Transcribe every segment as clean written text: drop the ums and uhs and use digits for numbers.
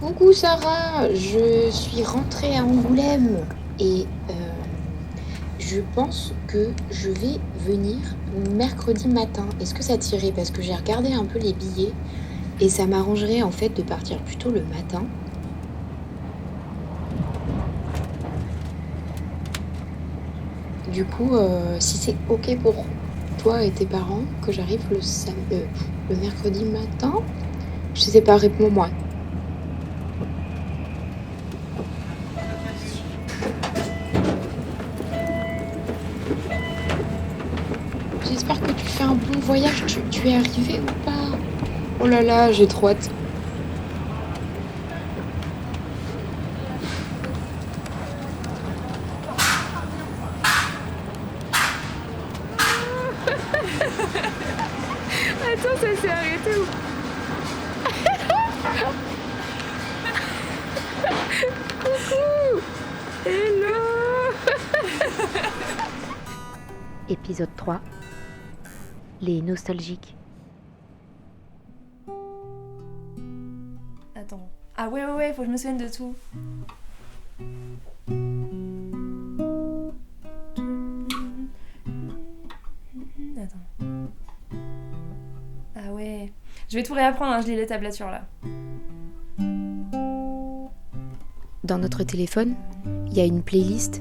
Coucou Sarah, je suis rentrée à Angoulême et je pense que je vais venir mercredi matin. Est-ce que ça t'irait? Parce que j'ai regardé un peu les billets et ça m'arrangerait en fait de partir plutôt le matin. Du coup, si c'est ok pour toi et tes parents que j'arrive le mercredi matin, je sais pas, réponds-moi. J'espère que tu fais un bon voyage. Tu es arrivé ou pas? Oh là là, j'ai trop hâte. Attends, ça s'est arrêté où? Coucou! Hello! Épisode 3. Les nostalgiques. Attends. Ah ouais, faut que je me souvienne de tout. Attends. Ah ouais. Je vais tout réapprendre, hein, je lis les tablatures là. Dans notre téléphone, il y a une playlist,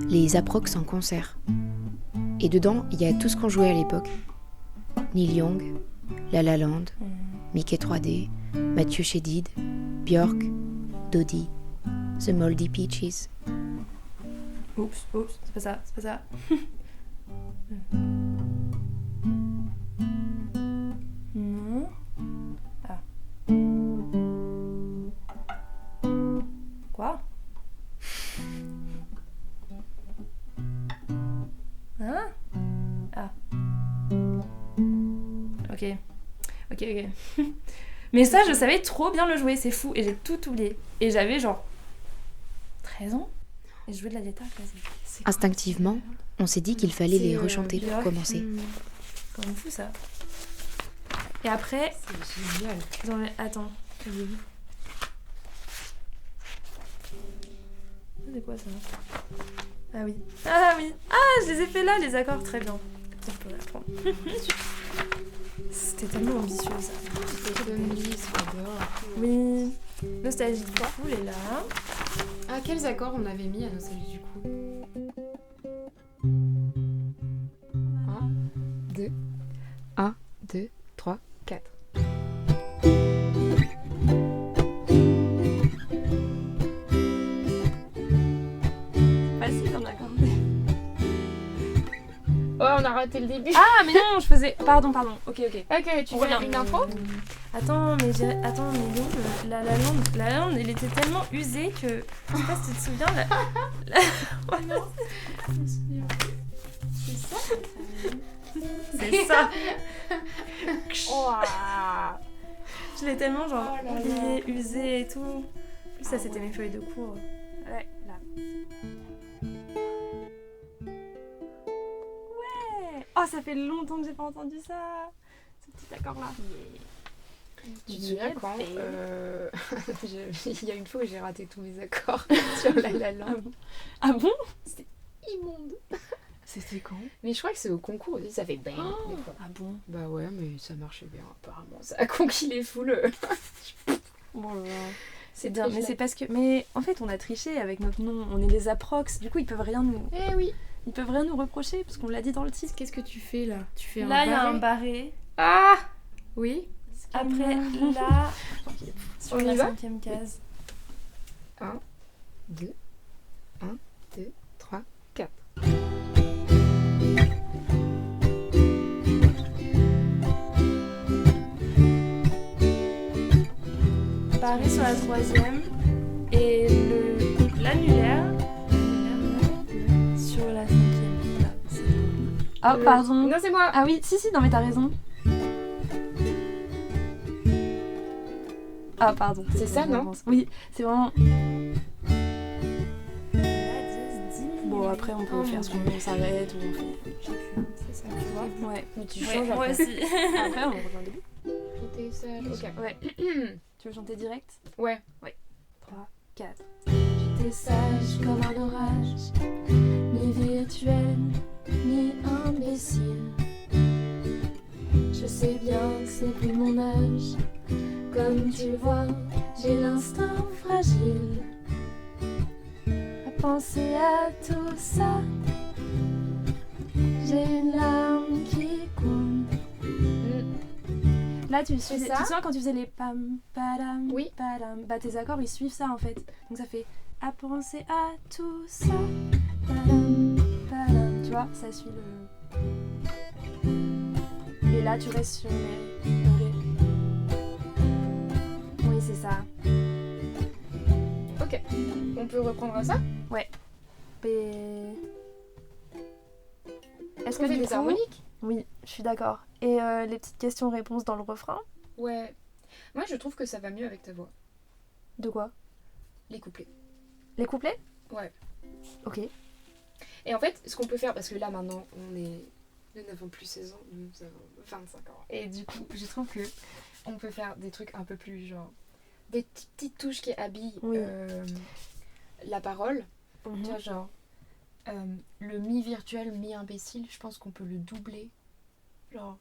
les Approx en concert. Et dedans, il y a tout ce qu'on jouait à l'époque. Neil Young, La La Land, Mickey 3D, Mathieu Chédid, Björk, Dodie, The Moldy Peaches. Oups, c'est pas ça. Non. Ah. Quoi? Hein? Ah. Ok. Mais ça, je savais trop bien le jouer, c'est fou. Et j'ai tout oublié. Et j'avais genre 13 ans. Et je jouais de la guitare. C'est Instinctivement, on s'est dit qu'il fallait les rechanter pour Björk. commencer. C'est comme fou ça. Et après. C'est génial. Attends. Il est où? C'est quoi ça? Ah oui. Ah, je les ai fait là, les accords, très bien. Putain, je peux réapprendre. C'était tellement ambitieux ça. Oui. Nostalgie du coup, elle est là. Ah, quels accords on avait mis à Nostalgie du coup? 1, 2, 3, 4. Facile en accorder. Oh, on a raté le début. Ah, mais non, je faisais. Pardon. Ok. Ok, tu On fais revient. une intro? Attends, mais non, la lande, elle était tellement usée que. Je sais pas si tu te souviens. Ouais, non. C'est ça. Je l'ai tellement genre oubliée, usée et tout. En plus, ça c'était mes feuilles de cours. Ouais, là. Ouais. Oh, ça fait longtemps que j'ai pas entendu ça. Ce petit accord là. Tu te souviens quand il y a une fois où j'ai raté tous mes accords sur La La Land. Ah bon? C'était immonde. C'était quand? Mais je crois que c'est au concours aussi, ça fait bang. Ah bon? Bah ouais, mais ça marchait bien apparemment. Ça a conquis les foules. Bon, c'est bien, mais c'est parce que. Mais en fait, on a triché avec notre nom. On est les Approx. Du coup, ils peuvent rien nous. Eh oui. Ils peuvent rien nous reprocher parce qu'on l'a dit dans le titre. Qu'est-ce que tu fais là? Tu fais Là, un il y a un barré. barré. Ah oui. Après, là, sur On y la va? 5e case. 1, 2, 3, 4. Barré sur la 3e. Et l'annulaire sur la 5e. Là, ah, pardon. Non, c'est moi. Ah oui, si, non, mais t'as raison. Ah, pardon. C'est ça, non? Oui, c'est vraiment. Bon, après, on peut faire ce qu'on s'arrête ou on fait. Je sais plus. C'est ça, tu vois? Ouais. Mais tu Ouais, changes moi après. aussi. Après, on revient au début. J'étais sage. Ok. Ouais. Tu veux chanter direct ? Ouais. 3, 4. Tu t'es sage comme un orage, ni virtuel, ni imbécile. Je sais bien que c'est plus mon âge. Comme tu vois, j'ai l'instinct fragile. À penser à tout ça, j'ai une larme qui coule. Là, tu C'est te ça souviens quand tu faisais les pam, padam, Oui. padam, bah tes accords ils suivent ça en fait. Donc ça fait à penser à tout ça, padam, padam. Tu vois, ça suit le. Et là, tu restes sur les ré. Oui, c'est ça. Ok. On peut reprendre ça? Et... Est-ce On que fait du des coup... harmoniques? Oui, je suis d'accord. Et les petites questions-réponses dans le refrain? Ouais. Moi, je trouve que ça va mieux avec ta voix. De quoi? Les couplets. Les couplets? Ouais. Ok. Et en fait, ce qu'on peut faire, parce que là, maintenant, nous n'avons plus 16 ans, nous avons 25 ans. Et du coup, je trouve que on peut faire des trucs un peu plus, genre, des petites touches qui habillent Oui. la parole. Mhm. Tu vois, genre, le mi-virtuel, mi-imbécile, je pense qu'on peut le doubler. Genre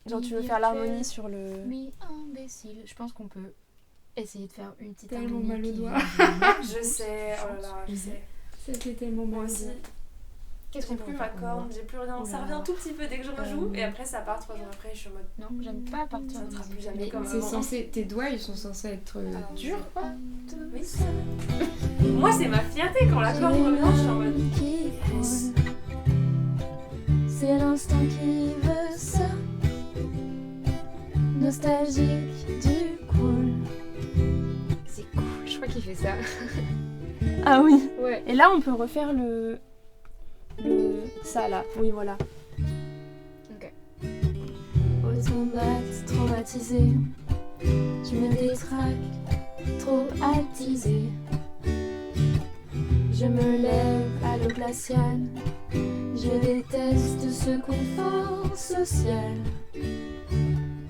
Tu veux faire l'harmonie sur le... mi-imbécile. Je pense qu'on peut essayer de faire une petite Tellement harmonie mal au qui doigt. vient de- Je sais, oh là là, je sais. Ça fait tellement mal. Moi aussi. Qu'est-ce J'ai qu'on plus peut ma faire comme corne, moi j'ai plus rien. Ça revient tout petit peu dès que je rejoue et après ça part 3 jours après, je suis en mode... Non, j'aime pas partir Ça ne de sera musique. plus jamais Mais comme c'est avant. censé, tes doigts ils sont censés être Alors, durs quoi. Oui. Moi c'est ma fierté quand la corde revient, je suis en mode... Qui coule. C'est l'instant qui veut ça. Nostalgique du cool. C'est cool, je crois qu'il fait ça. Ah oui. Ouais. Et là on peut refaire le... ça là, oui voilà. Ok. Automate traumatisé. Je me détraque, trop attisé. Je me lève à l'eau glaciale. Je déteste ce confort social.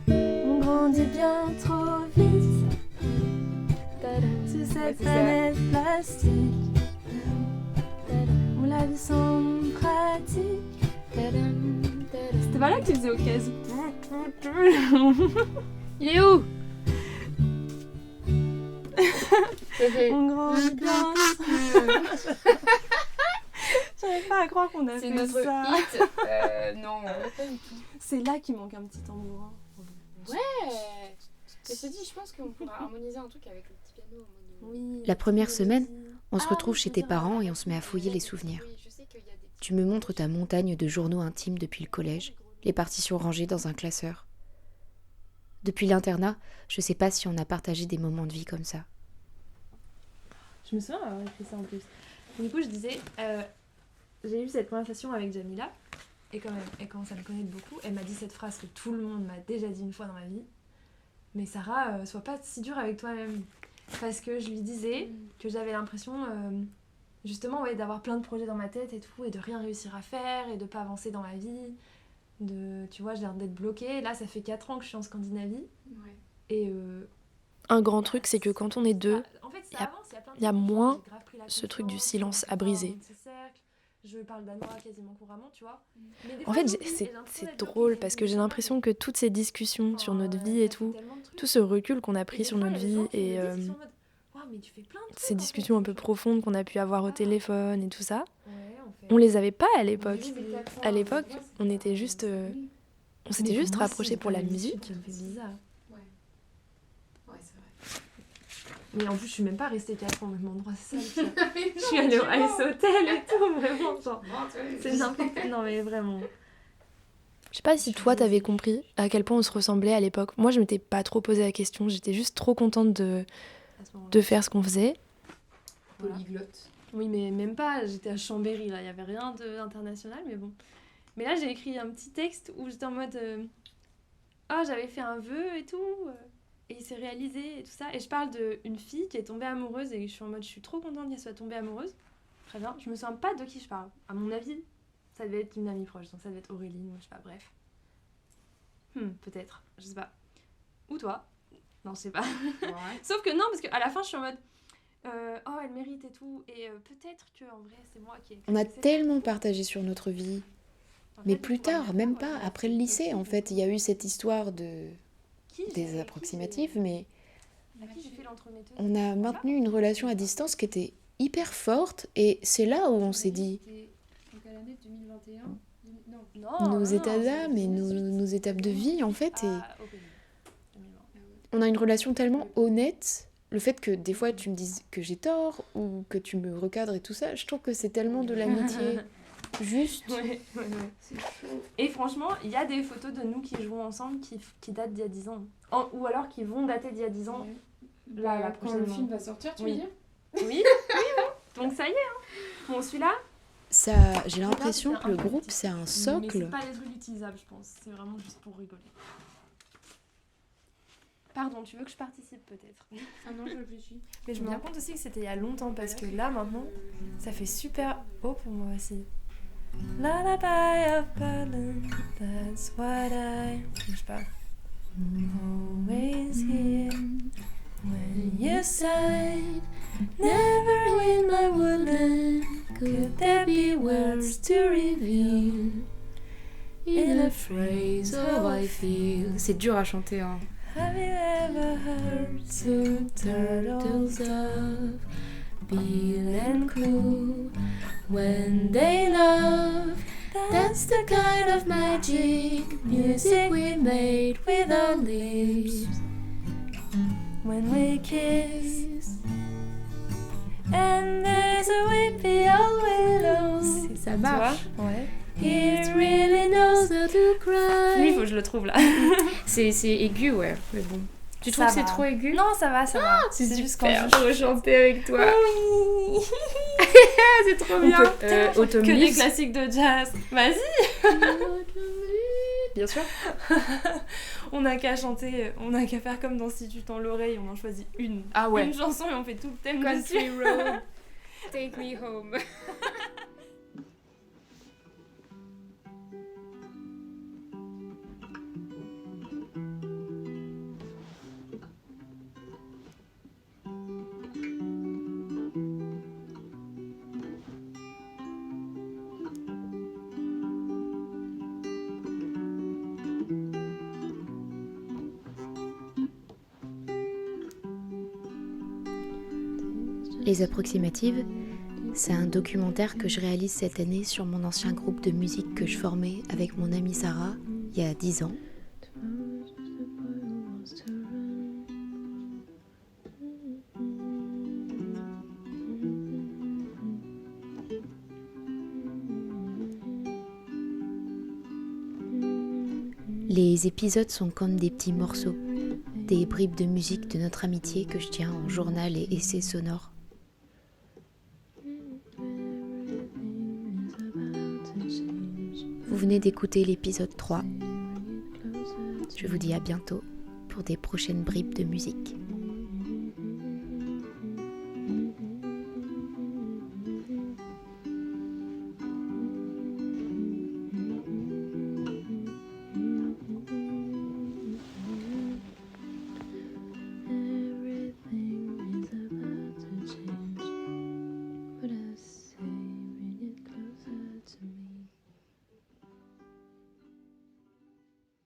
On grandit bien trop vite sur cette c'est ça. planète plastique. On la vit sans pratique. C'était pas là que tu faisais au cas. Il est où? On grandit bien. J'arrive pas à croire qu'on a C'est fait notre ça. hit. Non, pas du tout. C'est là qu'il manque un petit tambourin. Ouais. Mais je te dis, je pense qu'on pourra harmoniser un truc avec le petit piano. Oui. La première semaine, on se Ah retrouve oui, chez je tes veux dire, parents et on se met à fouiller les souvenirs. Oui, je sais qu'il y a des petits- Tu me montres ta montagne de journaux intimes depuis le collège, les partitions rangées dans un classeur. Depuis l'internat, je sais pas si on a partagé des moments de vie comme ça. Je me souviens avoir écrit ça en plus. Du coup, je disais, j'ai eu cette conversation avec Jamila, et quand même, elle commence à me connaître beaucoup. Elle m'a dit cette phrase que tout le monde m'a déjà dit une fois dans ma vie. Mais Sarah, sois pas si dure avec toi-même. Parce que je lui disais que j'avais l'impression, justement, ouais, d'avoir plein de projets dans ma tête et tout, et de rien réussir à faire, et de pas avancer dans ma vie. Tu vois, j'ai l'air d'être bloquée. Là, ça fait 4 ans que je suis en Scandinavie. Ouais. Et Un grand truc, c'est que quand on est deux, en fait, y a- plein de y a trucs. moins J'ai grave pris la ce truc du confiance, silence j'ai à briser. dans ces cercles, je parle danois quasiment couramment, tu vois. Mais des En fois, fait, j'oublie et j'ai l'impression c'est d'être drôle bloquée, parce mais que j'ai je sais l'impression que toutes ces discussions sur notre vie et tout, tout ce recul qu'on a Et pris des sur fois, notre il y a des vie gens qui me et le disent, ils sont en mode, Waouh, mais tu fais plein de trucs, ces en discussions un fait, peu tu vois. profondes qu'on a pu avoir au téléphone et tout ça, Ouais, on les avait pas à on l'époque. fait des 4 ans, À l'époque, moi, c'est on pas- était juste, oui. on s'était juste rapprochés pour la C'est musique. qui me fait bizarre. Ouais, c'est vrai. Mais en plus, je suis même pas restée 4 ans au même endroit, c'est ça. le pire. Je suis allée au Ice Hotel et tout, vraiment, genre. C'est n'importe quoi. Non, mais vraiment. Je sais pas si toi t'avais compris à quel point on se ressemblait à l'époque. Moi, je m'étais pas trop posé la question, j'étais juste trop contente de À ce moment-là. faire ce qu'on faisait. Voilà. Polyglotte. Oui, mais même pas, j'étais à Chambéry, là, il y avait rien d'international, mais bon. Mais là, j'ai écrit un petit texte où j'étais en mode oh, j'avais fait un vœu et tout, et il s'est réalisé et tout ça. Et je parle d'une fille qui est tombée amoureuse, et je suis en mode je suis trop contente qu'elle soit tombée amoureuse. Très bien, je me souviens pas de qui je parle. À mon avis, ça devait être une amie proche, donc ça devait être Aurélie, ou je sais pas, bref. Peut-être, je sais pas. Ou toi. Non, je sais pas. Sauf que non, parce qu'à la fin, je suis en mode... oh, elle mérite et tout. Et peut-être que en vrai, c'est moi qui ai... On a tellement partagé sur notre vie. Mais plus tard, même pas, après le lycée, en fait, il y a eu cette histoire des approximatifs, mais À qui j'ai fait l'entremetteuse? on a maintenu une relation à distance qui était hyper forte, et c'est là où on s'est dit, Donc à l'année 2021. Non. Non, nos non, états non, d'âme et nos étapes de vie, en fait, et au pays. 2020. on a une relation tellement honnête. Le fait que des fois tu me dises que j'ai tort, ou que tu me recadres et tout ça, je trouve que c'est tellement de l'amitié juste. Ouais. C'est chaud. Et franchement, il y a des photos de nous qui jouons ensemble qui datent d'il y a 10 ans. Ou alors qui vont dater d'il y a 10 ans. Là, Bah, quand le prochainement. film va sortir, tu Oui. veux dire? Oui. Donc ça y est. Hein. Bon, celui-là, Ça, j'ai l'impression que le groupe, c'est un mais socle. c'est pas des trucs utilisables, je pense. C'est vraiment juste pour rigoler. Pardon, tu veux que je participe peut-être? Ah non, je réfléchis. Mais je me rends compte aussi que c'était il y a longtemps parce que là maintenant, ça fait super haut pour moi aussi. Lullaby of Berlin, that's what I... Je sais pas. Always here when you sighed. Never in my woodland could there be words to reveal. In a phrase of I feel. C'est dur à chanter, hein. Have you ever heard two turtles of Bill and Coo? When they love, that's the kind of magic music we made with our lips. When we kiss, and there's a weepy old willow. Ça Tu marche. vois? Ouais. It really knows how to cry. Lui, faut que je le trouve là. C'est aigu, ouais. Mais bon. Tu trouves Ça que c'est va. trop aigu? Non, ça va, ça va. C'est juste super, quand je veux chanter avec toi. Oui. C'est trop On bien. peut Autumn que des Leaves. classiques de jazz. Vas-y. Bien sûr. On n'a qu'à chanter, on n'a qu'à faire comme dans Si tu tends l'oreille, on en choisit une. Ah ouais. Une chanson et on fait tout le thème dessus. Country Road, Take Me Home. Les Approximatives, c'est un documentaire que je réalise cette année sur mon ancien groupe de musique que je formais avec mon amie Sarah il y a 10 ans. Les épisodes sont comme des petits morceaux, des bribes de musique de notre amitié que je tiens en journal et essai sonore. Vous venez d'écouter l'épisode 3. Je vous dis à bientôt pour des prochaines bribes de musique.